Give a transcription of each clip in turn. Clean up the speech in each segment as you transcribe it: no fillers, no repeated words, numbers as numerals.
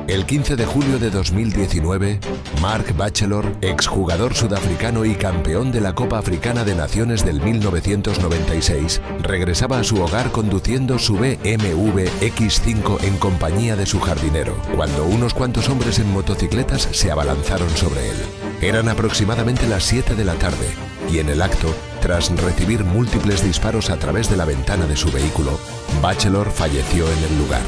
El 15 de julio de 2019, Mark Batchelor, exjugador sudafricano y campeón de la Copa Africana de Naciones del 1996, regresaba a su hogar conduciendo su BMW X5 en compañía de su jardinero, cuando unos cuantos hombres en motocicletas se abalanzaron sobre él. Eran aproximadamente las 7 de la tarde, y en el acto, tras recibir múltiples disparos a través de la ventana de su vehículo, Batchelor falleció en el lugar.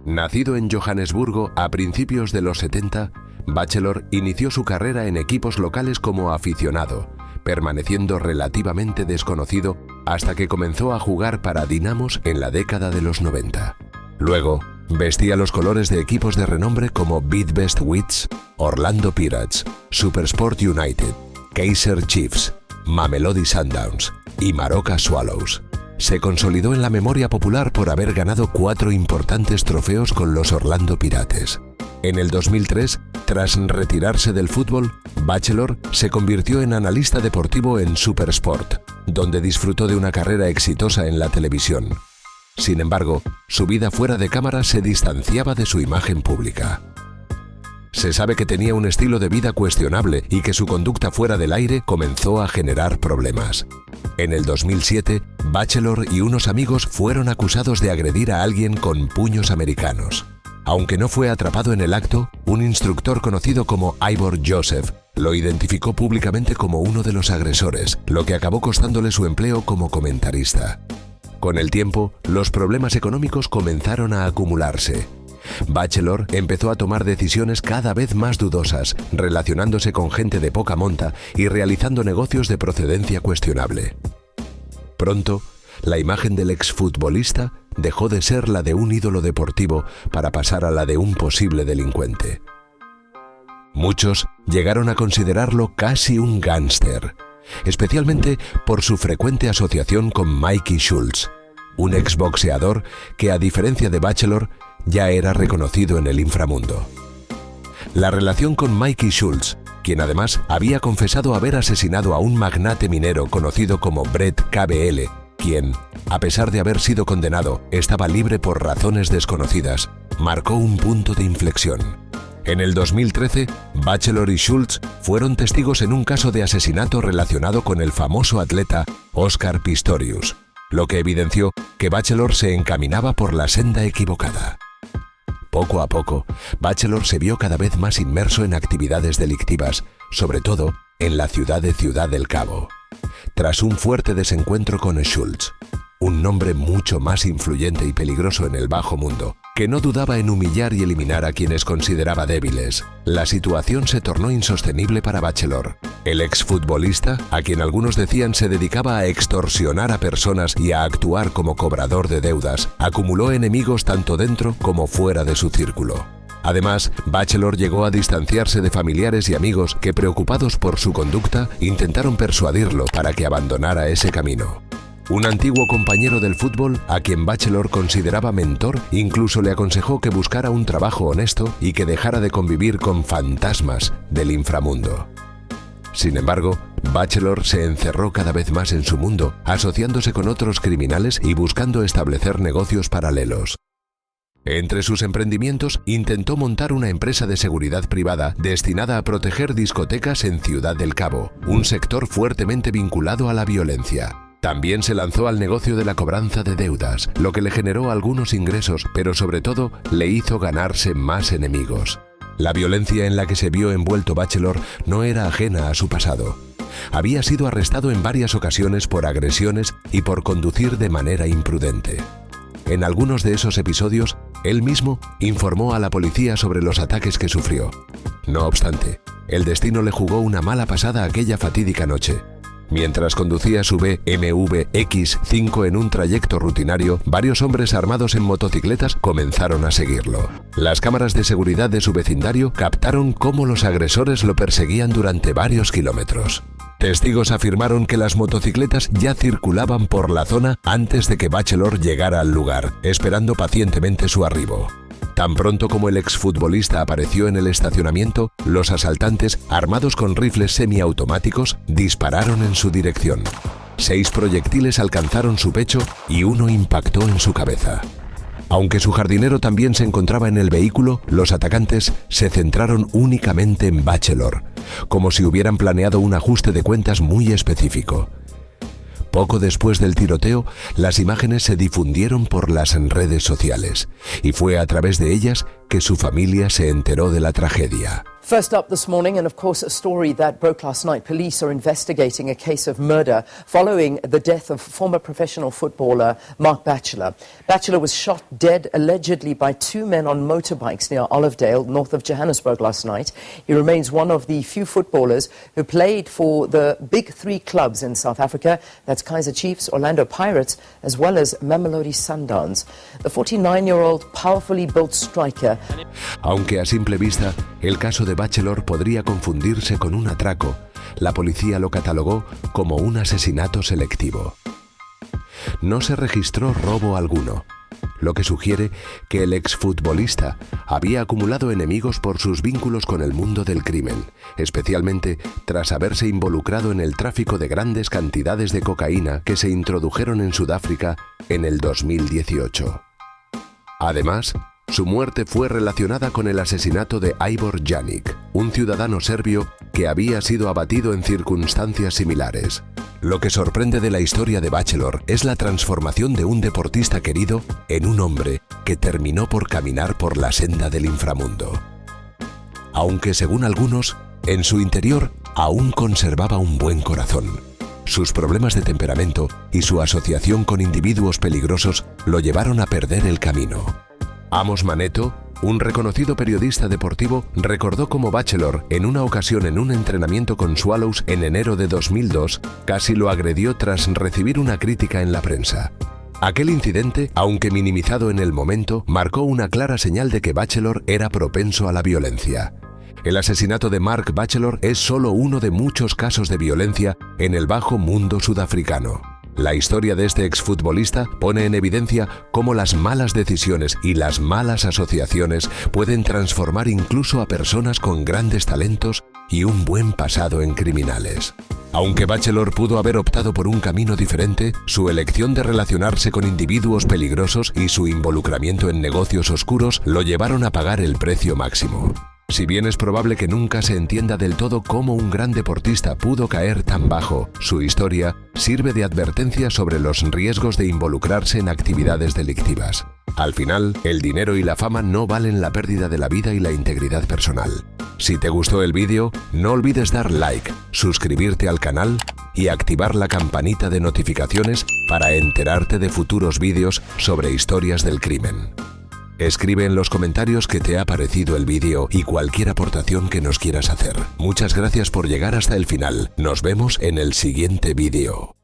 Nacido en Johannesburgo a principios de los 70, Batchelor inició su carrera en equipos locales como aficionado, permaneciendo relativamente desconocido hasta que comenzó a jugar para Dinamos en la década de los 90. Luego, vestía los colores de equipos de renombre como Bidvest Wits, Orlando Pirates, SuperSport United, Kaizer Chiefs, Mamelodi Sundowns y Maroka Swallows. Se consolidó en la memoria popular por haber ganado 4 importantes trofeos con los Orlando Pirates. En el 2003, tras retirarse del fútbol, Batchelor se convirtió en analista deportivo en SuperSport, donde disfrutó de una carrera exitosa en la televisión. Sin embargo, su vida fuera de cámara se distanciaba de su imagen pública. Se sabe que tenía un estilo de vida cuestionable y que su conducta fuera del aire comenzó a generar problemas. En el 2007, Batchelor y unos amigos fueron acusados de agredir a alguien con puños americanos. Aunque no fue atrapado en el acto, un instructor conocido como Ivor Joseph lo identificó públicamente como uno de los agresores, lo que acabó costándole su empleo como comentarista. Con el tiempo, los problemas económicos comenzaron a acumularse. Batchelor empezó a tomar decisiones cada vez más dudosas, relacionándose con gente de poca monta y realizando negocios de procedencia cuestionable. Pronto, la imagen del exfutbolista dejó de ser la de un ídolo deportivo para pasar a la de un posible delincuente. Muchos llegaron a considerarlo casi un gángster, especialmente por su frecuente asociación con Mikey Schultz, un exboxeador que, a diferencia de Batchelor, ya era reconocido en el inframundo. La relación con Mikey Schultz, quien además había confesado haber asesinado a un magnate minero conocido como Brett KBL, quien, a pesar de haber sido condenado, estaba libre por razones desconocidas, marcó un punto de inflexión. En el 2013, Batchelor y Schultz fueron testigos en un caso de asesinato relacionado con el famoso atleta Oscar Pistorius, lo que evidenció que Batchelor se encaminaba por la senda equivocada. Poco a poco, Batchelor se vio cada vez más inmerso en actividades delictivas, sobre todo en la ciudad de Ciudad del Cabo. Tras un fuerte desencuentro con Schultz, un nombre mucho más influyente y peligroso en el bajo mundo, que no dudaba en humillar y eliminar a quienes consideraba débiles, la situación se tornó insostenible para Batchelor. El exfutbolista, a quien algunos decían se dedicaba a extorsionar a personas y a actuar como cobrador de deudas, acumuló enemigos tanto dentro como fuera de su círculo. Además, Batchelor llegó a distanciarse de familiares y amigos que, preocupados por su conducta, intentaron persuadirlo para que abandonara ese camino. Un antiguo compañero del fútbol, a quien Batchelor consideraba mentor, incluso le aconsejó que buscara un trabajo honesto y que dejara de convivir con fantasmas del inframundo. Sin embargo, Batchelor se encerró cada vez más en su mundo, asociándose con otros criminales y buscando establecer negocios paralelos. Entre sus emprendimientos, intentó montar una empresa de seguridad privada destinada a proteger discotecas en Ciudad del Cabo, un sector fuertemente vinculado a la violencia. También se lanzó al negocio de la cobranza de deudas, lo que le generó algunos ingresos, pero sobre todo le hizo ganarse más enemigos. La violencia en la que se vio envuelto Batchelor no era ajena a su pasado. Había sido arrestado en varias ocasiones por agresiones y por conducir de manera imprudente. En algunos de esos episodios, él mismo informó a la policía sobre los ataques que sufrió. No obstante, el destino le jugó una mala pasada aquella fatídica noche. Mientras conducía su BMW X5 en un trayecto rutinario, varios hombres armados en motocicletas comenzaron a seguirlo. Las cámaras de seguridad de su vecindario captaron cómo los agresores lo perseguían durante varios kilómetros. Testigos afirmaron que las motocicletas ya circulaban por la zona antes de que Batchelor llegara al lugar, esperando pacientemente su arribo. Tan pronto como el exfutbolista apareció en el estacionamiento, los asaltantes, armados con rifles semiautomáticos, dispararon en su dirección. 6 proyectiles alcanzaron su pecho y uno impactó en su cabeza. Aunque su jardinero también se encontraba en el vehículo, los atacantes se centraron únicamente en Bachelor, como si hubieran planeado un ajuste de cuentas muy específico. Poco después del tiroteo, las imágenes se difundieron por las redes sociales, y fue a través de ellas que su familia se enteró de la tragedia. First up this morning, and of course a story that broke last night, police are investigating a case of murder following the death of former professional footballer Mark Batchelor. Batchelor was shot dead allegedly by 2 men on motorbikes near Olivedale, north of Johannesburg last night. He remains one of the few footballers who played for the big 3 clubs in South Africa, that's Kaizer Chiefs, Orlando Pirates, as well as Mamelodi Sundowns. The 49-year-old powerfully built striker. Aunque a simple vista, el caso de Bachelor podría confundirse con un atraco, la policía lo catalogó como un asesinato selectivo. No se registró robo alguno, lo que sugiere que el exfutbolista había acumulado enemigos por sus vínculos con el mundo del crimen, especialmente tras haberse involucrado en el tráfico de grandes cantidades de cocaína que se introdujeron en Sudáfrica en el 2018. Además, su muerte fue relacionada con el asesinato de Ivor Janic, un ciudadano serbio que había sido abatido en circunstancias similares. Lo que sorprende de la historia de Bachelor es la transformación de un deportista querido en un hombre que terminó por caminar por la senda del inframundo. Aunque según algunos, en su interior aún conservaba un buen corazón. Sus problemas de temperamento y su asociación con individuos peligrosos lo llevaron a perder el camino. Amos Maneto, un reconocido periodista deportivo, recordó cómo Bachelor, en una ocasión en un entrenamiento con Swallows en enero de 2002, casi lo agredió tras recibir una crítica en la prensa. Aquel incidente, aunque minimizado en el momento, marcó una clara señal de que Bachelor era propenso a la violencia. El asesinato de Mark Bachelor es solo uno de muchos casos de violencia en el bajo mundo sudafricano. La historia de este exfutbolista pone en evidencia cómo las malas decisiones y las malas asociaciones pueden transformar incluso a personas con grandes talentos y un buen pasado en criminales. Aunque Bachelor pudo haber optado por un camino diferente, su elección de relacionarse con individuos peligrosos y su involucramiento en negocios oscuros lo llevaron a pagar el precio máximo. Si bien es probable que nunca se entienda del todo cómo un gran deportista pudo caer tan bajo, su historia sirve de advertencia sobre los riesgos de involucrarse en actividades delictivas. Al final, el dinero y la fama no valen la pérdida de la vida y la integridad personal. Si te gustó el vídeo, no olvides dar like, suscribirte al canal y activar la campanita de notificaciones para enterarte de futuros vídeos sobre historias del crimen. Escribe en los comentarios qué te ha parecido el vídeo y cualquier aportación que nos quieras hacer. Muchas gracias por llegar hasta el final. Nos vemos en el siguiente vídeo.